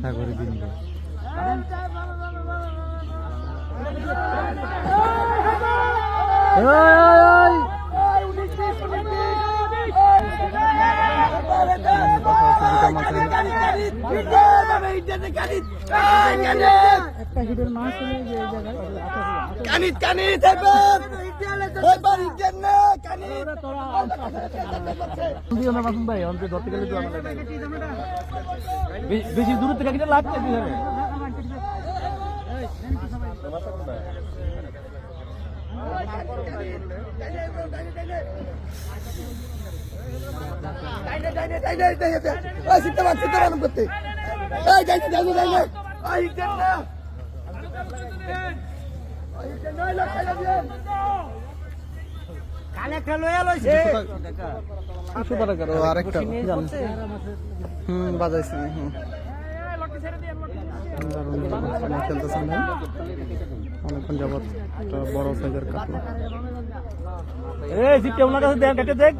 ব্যথা করে দিন। বেশি দূর থেকে কিনে লাগছে বাজাইছি। খেলতেছেন ভাই অনেকক্ষণ যাবত বড় সাইজের কাতলা। ওনার কাছে দেখ কেটে দেখ।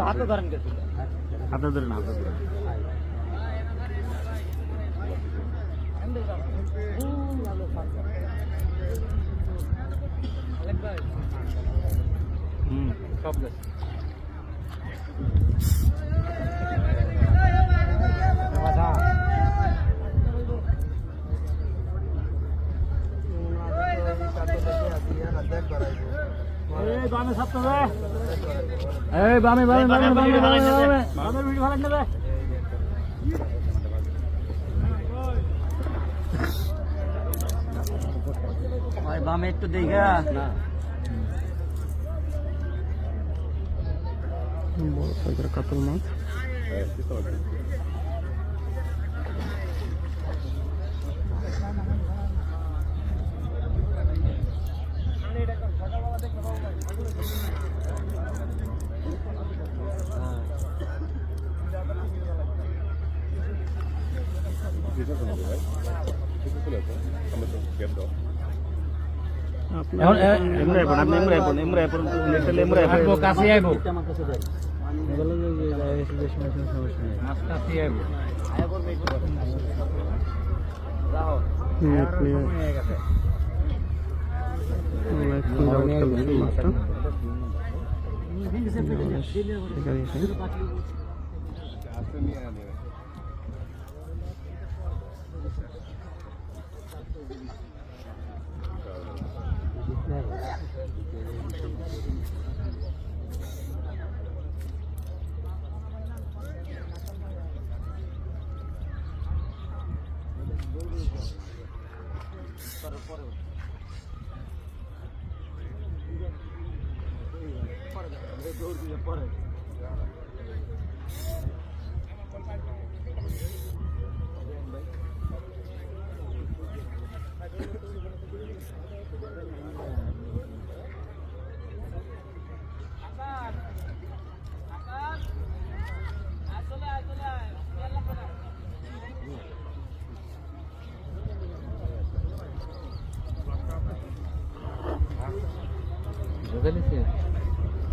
হাতে ধরেন, হাতে ধরেন, হাতে ধরেন। সব বামে একটু দেখা বড় সাইজের কাতল মাছ।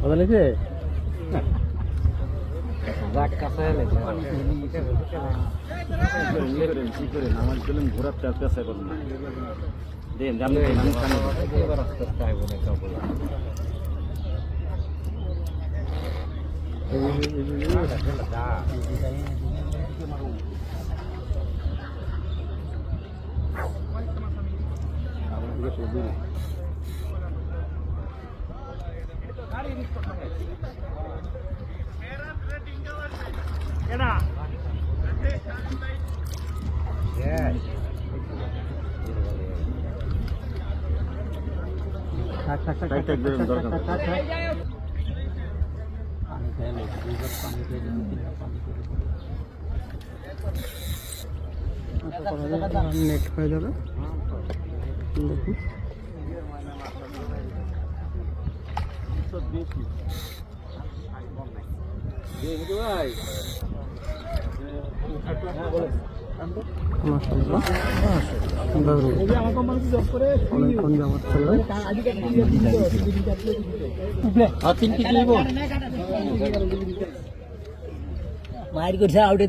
বদলেছে রাগ কাছে আমার চলেন ঘোরার চেষ্টা করুন দেন জানলে নেট হয়ে যাবে। দেখুন ভাই মাশাআল্লাহ দারুণ অনেকক্ষণ যাওয়ার চলে মায়ের করছে আউটে